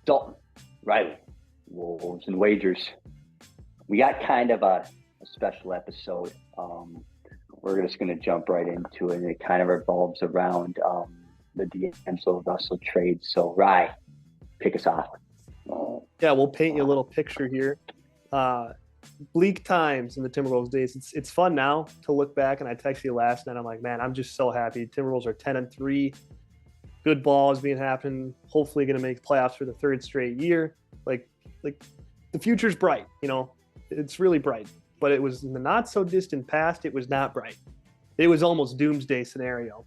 Dalton, Riley, Wolves and Wagers. We got kind of a special episode. We're just going to jump right into it, and it kind of revolves around the D'Angelo Russell trade. So, Rye, pick us off. Yeah, we'll paint you a little picture here. Bleak times in the Timberwolves days. It's fun now to look back, and I texted you last night. I'm like, man, I'm just so happy. Timberwolves are 10-3. Good ball is being happening. Hopefully going to make playoffs for the third straight year. Like the future's bright, it's really bright. But it was in the not so distant past, it was not bright. It was almost doomsday scenario.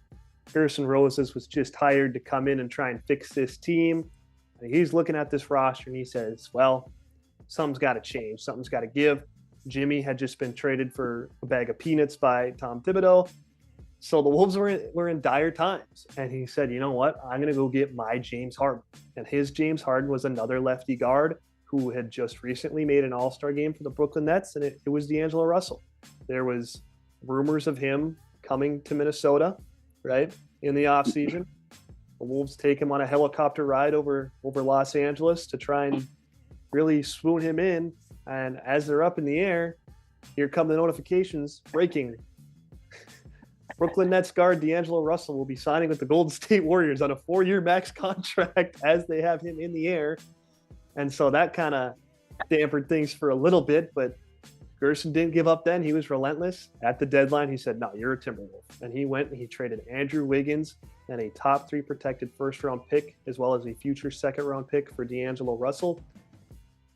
Gerson Rosas was just hired to come in and try and fix this team. And he's looking at this roster and he says, well, something's got to change. Something's got to give. Jimmy had just been traded for a bag of peanuts by Tom Thibodeau. So the Wolves were in dire times. And he said, you know what? I'm going to go get my James Harden. And his James Harden was another lefty guard who had just recently made an all-star game for the Brooklyn Nets, and it was D'Angelo Russell. There was rumors of him coming to Minnesota, right, in the offseason. The Wolves take him on a helicopter ride over Los Angeles to try and really swoon him in. And as they're up in the air, here come the notifications. Breaking. Brooklyn Nets guard D'Angelo Russell will be signing with the Golden State Warriors on a 4-year max contract as they have him in the air. And so that kind of dampened things for a little bit, but Gerson didn't give up then. He was relentless. At the deadline, he said, no, you're a Timberwolf. And he went and he traded Andrew Wiggins and a top 3 protected first-round pick, as well as a future second-round pick for D'Angelo Russell.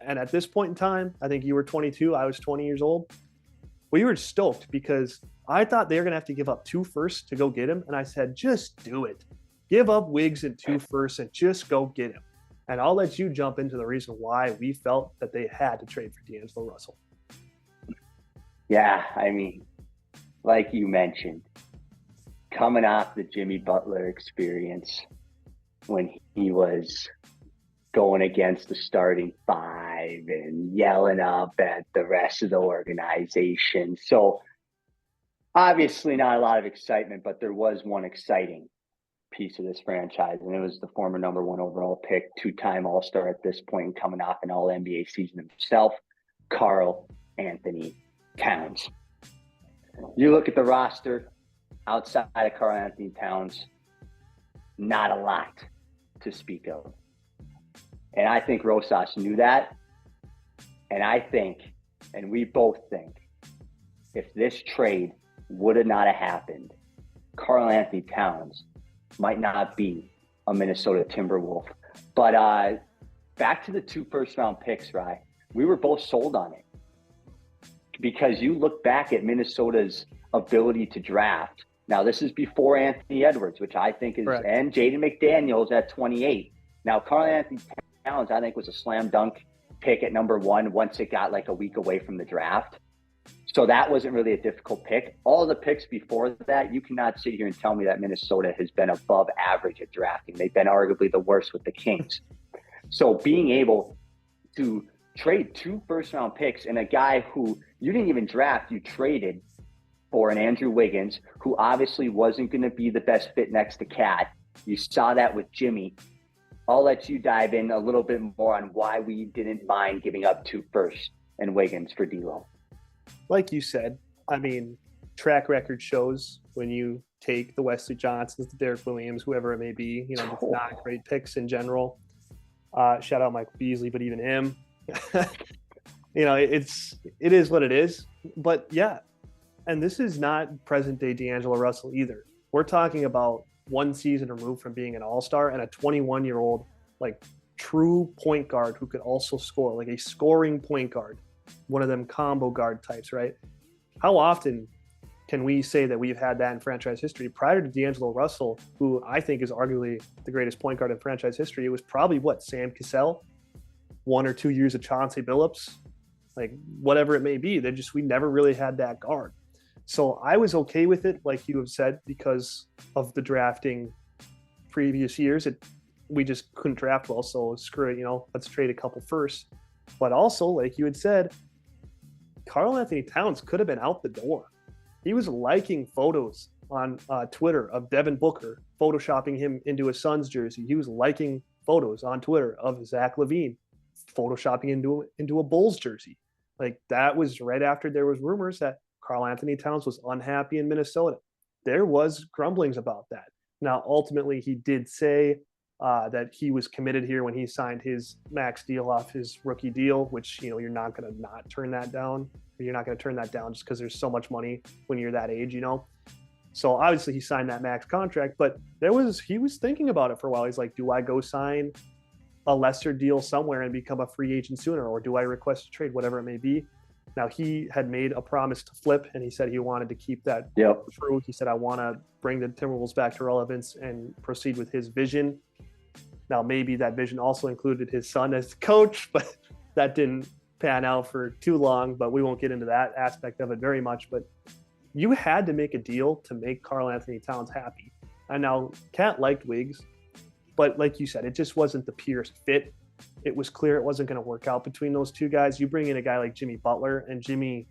And at this point in time, I think you were 22, I was 20 years old. We were stoked because I thought they were going to have to give up 2 firsts to go get him. And I said, just do it. Give up Wiggs and 2 firsts and just go get him. And I'll let you jump into the reason why we felt that they had to trade for D'Angelo Russell. Yeah, I mean, like you mentioned, coming off the Jimmy Butler experience when he was going against the starting 5 and yelling up at the rest of the organization. So obviously not a lot of excitement, but there was one exciting piece of this franchise, and it was the former number 1 overall pick, 2-time All-Star at this point, coming off an All-NBA season himself, Karl Anthony Towns. You look at the roster outside of Karl Anthony Towns, not a lot to speak of. And I think Rosas knew that. And I think, and we both think, if this trade would have not have happened, Karl Anthony Towns might not be a Minnesota Timberwolf. But back to the 2 first-round picks, right? We were both sold on it. Because you look back at Minnesota's ability to draft. Now, this is before Anthony Edwards, which I think is, correct, and Jaden McDaniels at 28. Now, Karl Anthony Towns, I think, was a slam dunk pick at number 1 once it got like a week away from the draft. So that wasn't really a difficult pick. All the picks before that, you cannot sit here and tell me that Minnesota has been above average at drafting. They've been arguably the worst with the Kings. So being able to trade 2 first-round picks and a guy who you didn't even draft, you traded for an Andrew Wiggins, who obviously wasn't going to be the best fit next to Cat. You saw that with Jimmy. I'll let you dive in a little bit more on why we didn't mind giving up 2 firsts and Wiggins for D'Lo. Like you said, I mean, track record shows when you take the Wesley Johnsons, the Derek Williams, whoever it may be, just not great picks in general. Shout out Michael Beasley, but even him, it is what it is. But yeah, and this is not present day D'Angelo Russell either. We're talking about 1 season removed from being an all-star and a 21-year-old, like, true point guard who could also score, like a scoring point guard, one of them combo guard types, right? How often can we say that we've had that in franchise history? Prior to D'Angelo Russell, who I think is arguably the greatest point guard in franchise history, it was probably Sam Cassell, 1 or 2 years of Chauncey Billups, like whatever it may be. We never really had that guard. So I was okay with it, like you have said, because of the drafting previous years. We just couldn't draft well, so screw it, let's trade a couple first. But also, like you had said, Karl Anthony Towns could have been out the door. He was liking photos on Twitter of Devin Booker, photoshopping him into a Suns jersey. He was liking photos on Twitter of Zach LaVine photoshopping into a Bulls jersey. Like that was right after there was rumors that Karl Anthony Towns was unhappy in Minnesota. There was grumblings about that. Now, ultimately, he did say that he was committed here when he signed his max deal off his rookie deal, which, you know, you're not going to not turn that down. You're not going to turn that down just because there's so much money when you're that age, you know? So obviously he signed that max contract, but he was thinking about it for a while. He's like, do I go sign a lesser deal somewhere and become a free agent sooner, or do I request a trade, whatever it may be? Now, he had made a promise to flip, and he said he wanted to keep that true. He said, I want to bring the Timberwolves back to relevance and proceed with his vision. Now, maybe that vision also included his son as coach, but that didn't pan out for too long, but we won't get into that aspect of it very much. But you had to make a deal to make Karl Anthony Towns happy. And now, Cat liked Wiggs, but like you said, it just wasn't the purest fit. It was clear it wasn't going to work out between those two guys. You bring in a guy like Jimmy Butler, and Jimmy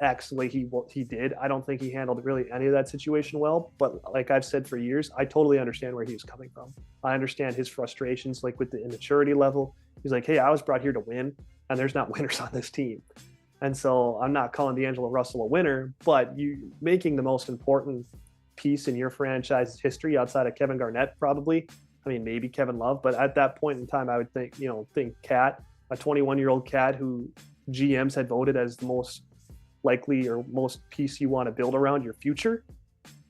acts the way he did. I don't think he handled really any of that situation well. But like I've said for years, I totally understand where he was coming from. I understand his frustrations, like with the immaturity level. He's like, hey, I was brought here to win, and there's not winners on this team. And so I'm not calling D'Angelo Russell a winner, but you making the most important piece in your franchise's history outside of Kevin Garnett, probably. I mean, maybe Kevin Love, but at that point in time, I would think Cat, a 21-year-old Cat who GMs had voted as the most likely or most piece you want to build around your future.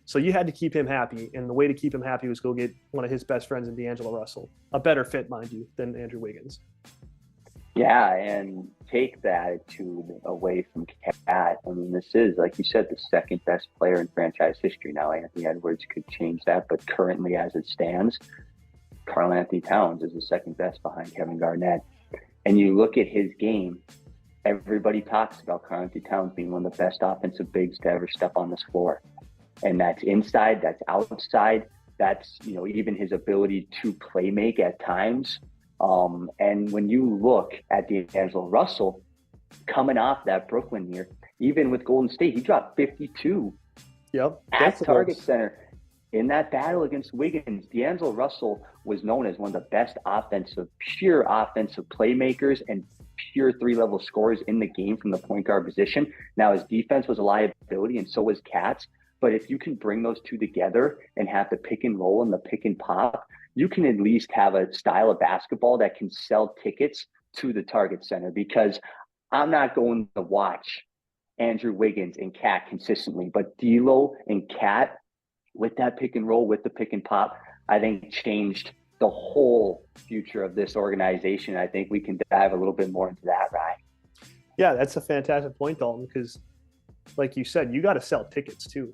So you had to keep him happy, and the way to keep him happy was go get one of his best friends in D'Angelo Russell, a better fit, mind you, than Andrew Wiggins. Yeah, and take the attitude away from Cat. I mean, this is, like you said, the second best player in franchise history. Now, Anthony Edwards could change that, but currently as it stands, Karl Anthony Towns is the second best behind Kevin Garnett. And you look at his game, everybody talks about Karl Anthony Towns being one of the best offensive bigs to ever step on this floor. And that's inside, that's outside, that's, you know, even his ability to play make at times. And when you look at D'Angelo Russell coming off that Brooklyn year, even with Golden State, he dropped 52 at Target Center. In that battle against Wiggins, D'Angelo Russell was known as one of the best pure offensive playmakers and pure three-level scorers in the game from the point guard position. Now, his defense was a liability, and so was Cat's. But if you can bring those two together and have the pick and roll and the pick and pop, you can at least have a style of basketball that can sell tickets to the Target Center. Because I'm not going to watch Andrew Wiggins and Cat consistently, but D'Lo and Cat, with that pick and roll, with the pick and pop, I think changed the whole future of this organization. I think we can dive a little bit more into that, Ryan. Yeah, that's a fantastic point, Dalton, because like you said, you got to sell tickets too.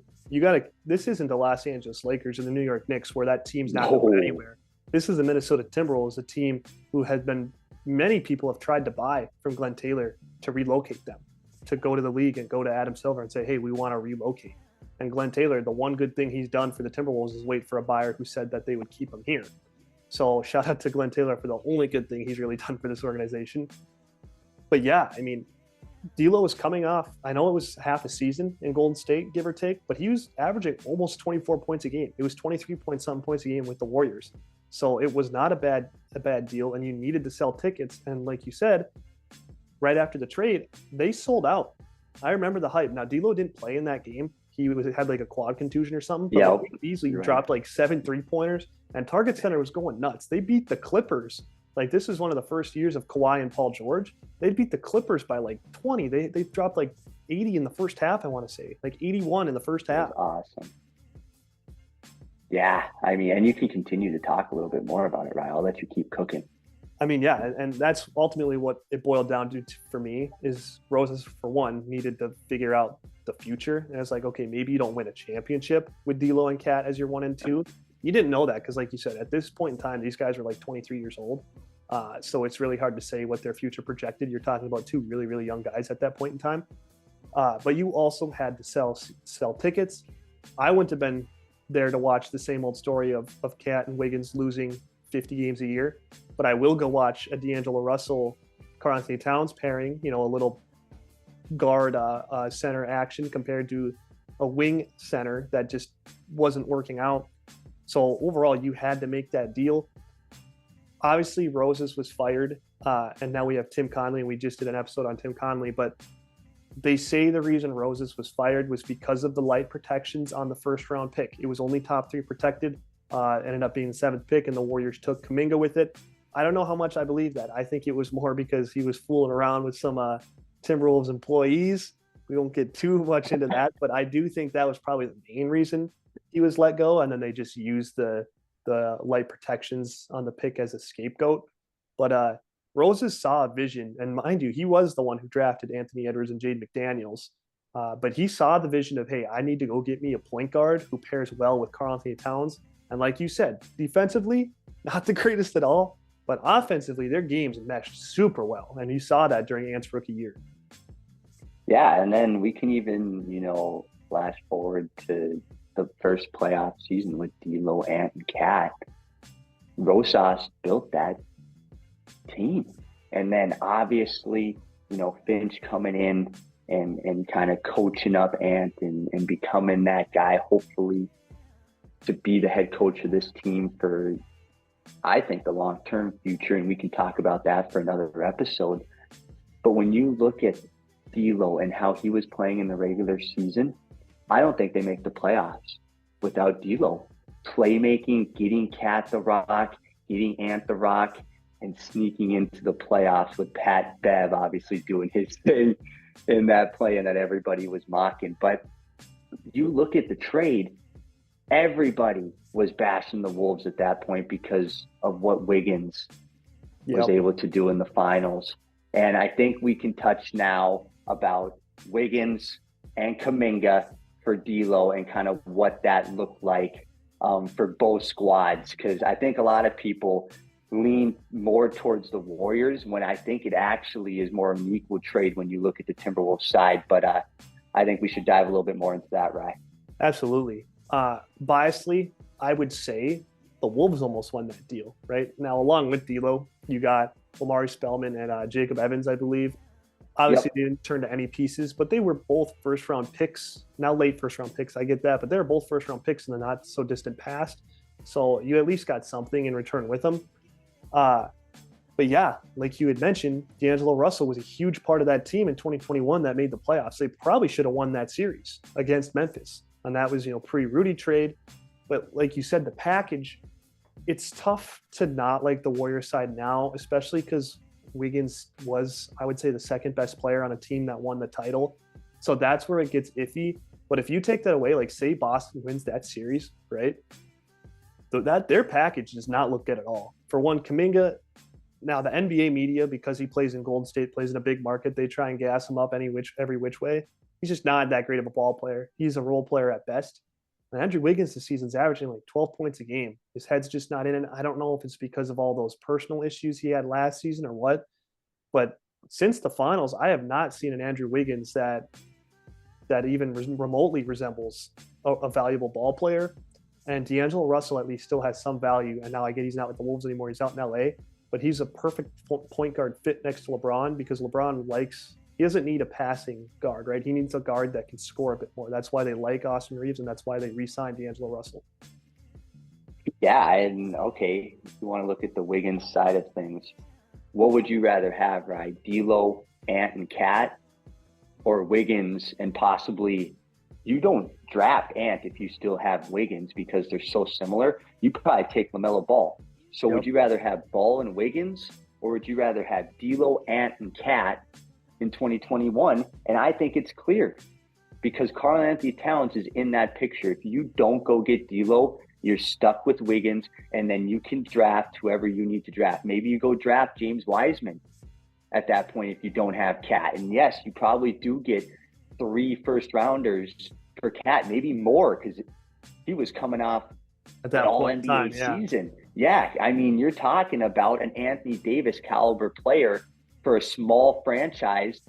This isn't the Los Angeles Lakers or the New York Knicks where that team's not going anywhere. This is the Minnesota Timberwolves, a team who has been, many people have tried to buy from Glenn Taylor to relocate them, to go to the league and go to Adam Silver and say, hey, we want to relocate. And Glenn Taylor, the one good thing he's done for the Timberwolves is wait for a buyer who said that they would keep him here. So shout out to Glenn Taylor for the only good thing he's really done for this organization. But yeah, I mean, D'Lo was coming off, I know it was half a season in Golden State, give or take, but he was averaging almost 24 points a game. It was 23-point-something points a game with the Warriors. So it was not a bad deal, and you needed to sell tickets. And like you said, right after the trade, they sold out. I remember the hype. Now, D'Lo didn't play in that game. He had like a quad contusion or something. But Beasley dropped like 7 3-pointers, and Target Center was going nuts. They beat the Clippers. Like, this is one of the first years of Kawhi and Paul George. They beat the Clippers by like 20. They dropped like 80 in the first half, I want to say. Like 81 in the first half. Awesome. Yeah, I mean, and you can continue to talk a little bit more about it, Ryan. I'll let you keep cooking. I mean, yeah, and that's ultimately what it boiled down to for me is Roses, for one, needed to figure out the future. And it's like, okay, maybe you don't win a championship with D'Lo and Cat as your 1 and 2. You didn't know that because, like you said, at this point in time, these guys are like 23 years old. So it's really hard to say what their future projected. You're talking about 2 really, really young guys at that point in time. But you also had to sell tickets. I wouldn't have been there to watch the same old story of Cat and Wiggins losing 50 games a year. But I will go watch a D'Angelo Russell, Karl Anthony Towns pairing, a little guard center action compared to a wing center that just wasn't working out. So overall, you had to make that deal. obviously Roses was fired, and now we have Tim Conley, and we just did an episode on Tim Conley. But they say the reason Roses was fired was because of the light protections on the first round pick. It was only top 3 protected. Ended up being the 7th pick, and the Warriors took Kuminga with it. I don't know how much I believe that. I think it was more because he was fooling around with some Timberwolves employees. We won't get too much into that, but I do think that was probably the main reason he was let go. And then they just used the light protections on the pick as a scapegoat. But Roses saw a vision, and mind you, he was the one who drafted Anthony Edwards and Jade McDaniels. But he saw the vision of, hey, I need to go get me a point guard who pairs well with Karl-Anthony Towns. And like you said, defensively, not the greatest at all, but offensively, their games meshed super well. And you saw that during Ant's rookie year. Yeah, and then we can even, flash forward to the first playoff season with D'Lo, Ant, and Cat. Rosas built that team. And then obviously, Finch coming in and kind of coaching up Ant and becoming that guy, hopefully, to be the head coach of this team for, I think, the long-term future. And we can talk about that for another episode. But when you look at D'Lo and how he was playing in the regular season, I don't think they make the playoffs without D'Lo. Playmaking, getting Cat the rock, getting Ant the rock, and sneaking into the playoffs with Pat Bev obviously doing his thing in that play and that everybody was mocking. But you look at the trade, everybody was bashing the Wolves at that point because of what Wiggins was able to do in the finals. And I think we can touch now about Wiggins and Kuminga for D'Lo and kind of what that looked like for both squads. Because I think a lot of people lean more towards the Warriors when I think it actually is more of an equal trade when you look at the Timberwolves side. But I think we should dive a little bit more into that, Rye. Absolutely. Biasly, I would say the Wolves almost won that deal, right? Now, along with D'Lo, you got Omari Spellman and Jacob Evans, I believe. Obviously, They didn't turn to any pieces, but they were both first-round picks. Now late first-round picks, I get that, but they were both first-round picks in the not-so-distant past. So you at least got something in return with them. But yeah, like you had mentioned, D'Angelo Russell was a huge part of that team in 2021 that made the playoffs. They probably should have won that series against Memphis. And that was, pre-Rudy trade. But like you said, the package, it's tough to not like the Warriors side now, especially because Wiggins was, I would say, the second best player on a team that won the title. So that's where it gets iffy. But if you take that away, like say Boston wins that series, right? That their package does not look good at all. For one, Kuminga, now the NBA media, because he plays in Golden State, plays in a big market, they try and gas him up every which way. He's just not that great of a ball player. He's a role player at best. And Andrew Wiggins this season's averaging like 12 points a game. His head's just not in it. I don't know if it's because of all those personal issues he had last season or what. But since the finals, I have not seen an Andrew Wiggins that even remotely resembles a valuable ball player. And D'Angelo Russell at least still has some value. And now I get he's not with the Wolves anymore. He's out in LA. But he's a perfect point guard fit next to LeBron because LeBron he doesn't need a passing guard, right? He needs a guard that can score a bit more. That's why they like Austin Reeves, and that's why they re-signed D'Angelo Russell. Yeah, and okay, if you want to look at the Wiggins side of things, what would you rather have, right? D'Lo, Ant, and Cat, or Wiggins and possibly you don't draft Ant if you still have Wiggins because they're so similar. You probably take LaMelo Ball. So would you rather have Ball and Wiggins, or would you rather have D'Lo, Ant, and Cat in 2021? And I think it's clear because Karl-Anthony Towns is in that picture. If you don't go get D'Lo, you're stuck with Wiggins, and then you can draft whoever you need to draft. Maybe you go draft James Wiseman at that point if you don't have Cat. And yes, you probably do get 3 first-rounders per Cat, maybe more, because he was coming off that all-NBA season. Yeah, I mean, you're talking about an Anthony Davis caliber player for a small franchise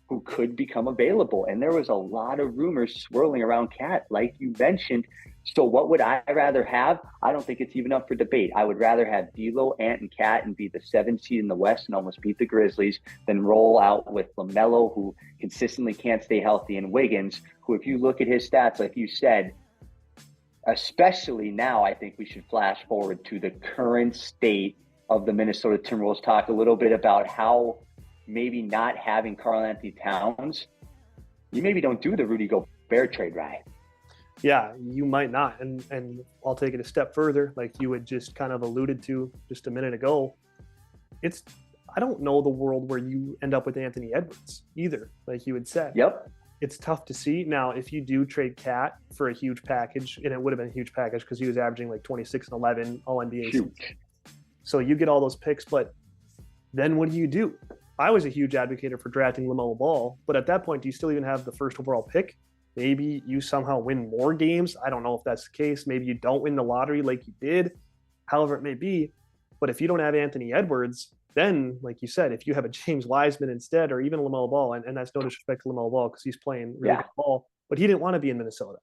who could become available. And there was a lot of rumors swirling around Cat, like you mentioned. So what would I rather have? I don't think it's even up for debate. I would rather have D'Lo, Ant, and Cat and be the 7th seed in the West and almost beat the Grizzlies than roll out with LaMelo, who consistently can't stay healthy, and Wiggins, who, if you look at his stats, like you said, especially now, I think we should flash forward to the current state of the Minnesota Timberwolves talk a little bit about how maybe not having Karl-Anthony Towns, you maybe don't do the Rudy Gobert trade, right? Yeah, you might not. And I'll take it a step further, like you had just kind of alluded to just a minute ago. I don't know the world where you end up with Anthony Edwards either, like you had said. Yep. It's tough to see. Now, if you do trade Cat for a huge package, and it would have been a huge package because he was averaging like 26 and 11 all NBA season. So you get all those picks, but then what do? I was a huge advocate for drafting LaMelo Ball, but at that point, do you still even have the first overall pick? Maybe you somehow win more games. I don't know if that's the case. Maybe you don't win the lottery like you did, however it may be. But if you don't have Anthony Edwards, then, like you said, if you have a James Wiseman instead, or even LaMelo Ball, and that's no disrespect to LaMelo Ball because he's playing really good ball, but he didn't want to be in Minnesota.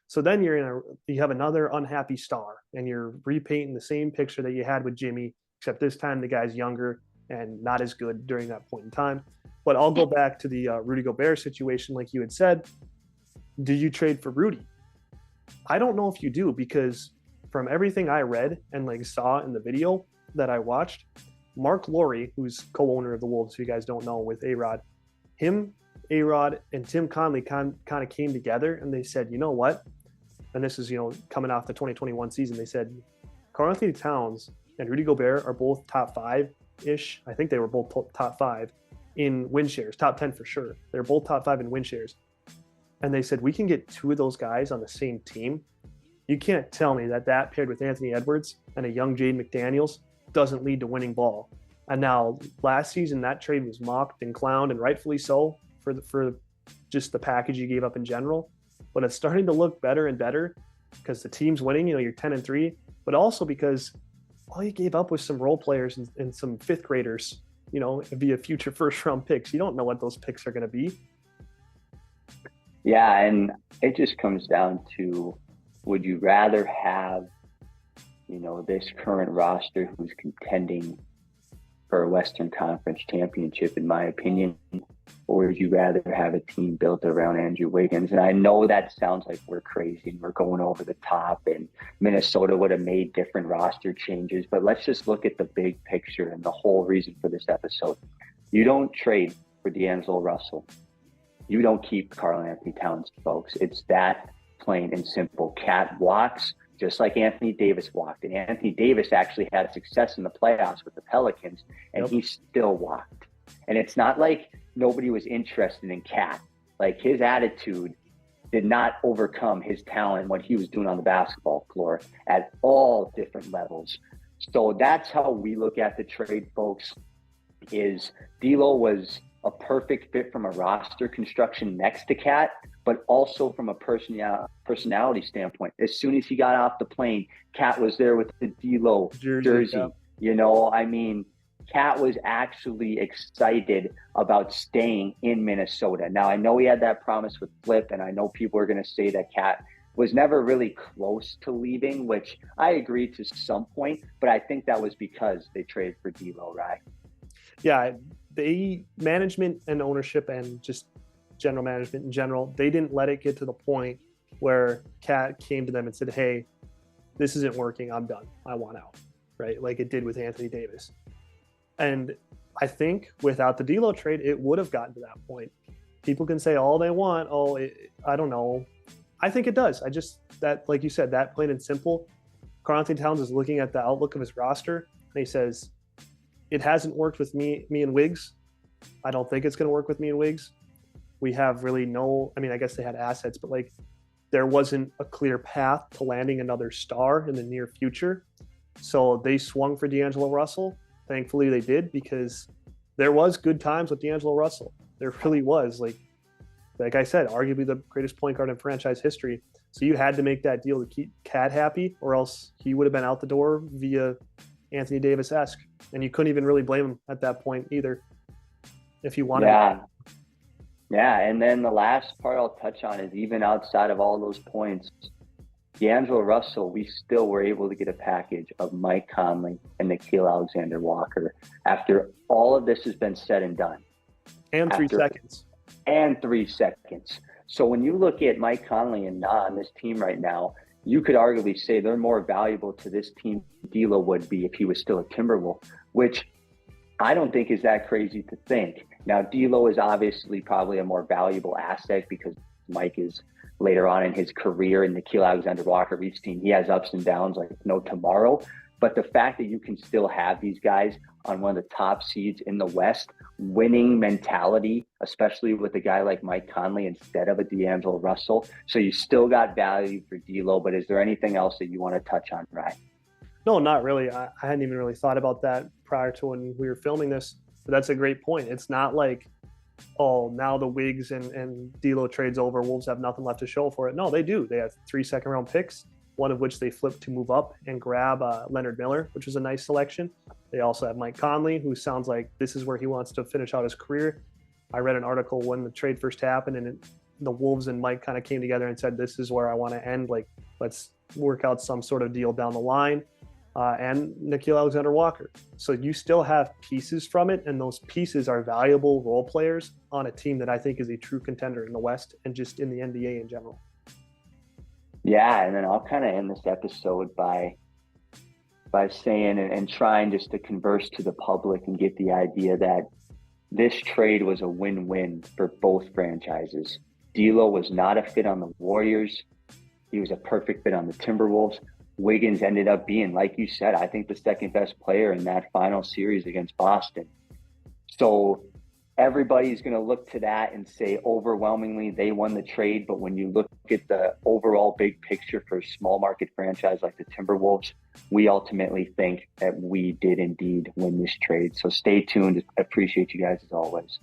So then you have another unhappy star, and you're repainting the same picture that you had with Jimmy, except this time the guy's younger and not as good during that point in time. But I'll go back to the Rudy Gobert situation, like you had said. Do you trade for Rudy? I don't know if you do, because from everything I read and like saw in the video that I watched, Mark Laurie, who's co-owner of the Wolves, who you guys don't know, with A-Rod, him, A-Rod, and Tim Conley kind of came together and they said, you know what? And this is, coming off the 2021 season, they said, Karl-Anthony Towns and Rudy Gobert are both top 5-ish. I think they were both top 5 in win shares, top 10 for sure. They're both top 5 in win shares. And they said, we can get 2 of those guys on the same team. You can't tell me that paired with Anthony Edwards and a young Jaden McDaniels doesn't lead to winning ball. And now last season, that trade was mocked and clowned, and rightfully so, for just the package you gave up in general. But it's starting to look better and better because the team's winning, you're 10-3, but also because all you gave up was some role players and some 5th graders, via future first round picks. You don't know what those picks are going to be. Yeah, and it just comes down to, would you rather have, this current roster who's contending for a Western Conference championship, in my opinion, or would you rather have a team built around Andrew Wiggins? And I know that sounds like we're crazy and we're going over the top, and Minnesota would have made different roster changes, but let's just look at the big picture and the whole reason for this episode. You don't trade for D'Angelo Russell. You don't keep Karl-Anthony Towns, folks. It's that plain and simple. Cat walks just like Anthony Davis walked. And Anthony Davis actually had success in the playoffs with the Pelicans, and he still walked. And it's not like nobody was interested in Cat. Like, his attitude did not overcome his talent, what he was doing on the basketball floor at all different levels. So that's how we look at the trade, folks, is D'Lo was a perfect fit from a roster construction next to Cat, but also from a personality standpoint. As soon as he got off the plane, Cat was there with the D'Lo jersey. Yeah. Cat was actually excited about staying in Minnesota. Now, I know he had that promise with Flip, and I know people are going to say that Cat was never really close to leaving, which I agree to some point, but I think that was because they traded for D'Lo, right? Yeah, the management and ownership and just general management in general, they didn't let it get to the point where Cat came to them and said, hey, this isn't working, I'm done, I want out, right? Like it did with Anthony Davis. And I think without the D'Lo trade, it would have gotten to that point. People can say all they want, I don't know. I think it does. That, like you said, that plain and simple. Karl-Anthony Towns is looking at the outlook of his roster, and he says, it hasn't worked with me and Wiggs. I don't think it's going to work with me and Wiggs. We have really I guess they had assets, but like there wasn't a clear path to landing another star in the near future. So they swung for D'Angelo Russell. Thankfully they did, because there was good times with D'Angelo Russell. There really was. Like I said, arguably the greatest point guard in franchise history. So you had to make that deal to keep Cat happy, or else he would have been out the door via Anthony Davis-esque. And you couldn't even really blame him at that point either, if you wanted. Yeah, and then the last part I'll touch on is, even outside of all those points, D'Angelo Russell, we still were able to get a package of Mike Conley and Nickeil Alexander-Walker after all of this has been said and done. And 3 seconds. And 3 seconds. So when you look at Mike Conley and on this team right now, you could arguably say they're more valuable to this team D'Lo would be if he was still a Timberwolf, which I don't think is that crazy to think. Now, D'Lo is obviously probably a more valuable asset because Mike is later on in his career, and Nickeil Alexander-Walker, we've seen he has ups and downs like no tomorrow. But the fact that you can still have these guys on one of the top seeds in the West, winning mentality, especially with a guy like Mike Conley instead of a D'Angelo Russell. So you still got value for D'Lo, but is there anything else that you want to touch on, Ryan? No, not really. I hadn't even really thought about that prior to when we were filming this. But that's a great point. It's not like, oh, now the Wigs and D'Lo trades over, Wolves have nothing left to show for it. No, they do. They have 3 second-round picks, one of which they flipped to move up and grab Leonard Miller, which was a nice selection. They also have Mike Conley, who sounds like this is where he wants to finish out his career. I read an article when the trade first happened, and the Wolves and Mike kind of came together and said, this is where I want to end. Like, let's work out some sort of deal down the line. And Nickeil Alexander-Walker. So you still have pieces from it, and those pieces are valuable role players on a team that I think is a true contender in the West and just in the NBA in general. Yeah, and then I'll kind of end this episode by saying and trying just to converse to the public and get the idea that this trade was a win-win for both franchises. D'Lo was not a fit on the Warriors. He was a perfect fit on the Timberwolves. Wiggins ended up being, like you said, I think the second best player in that final series against Boston. So everybody's going to look to that and say overwhelmingly they won the trade. But when you look at the overall big picture for a small market franchise like the Timberwolves, we ultimately think that we did indeed win this trade. So stay tuned. Appreciate you guys as always.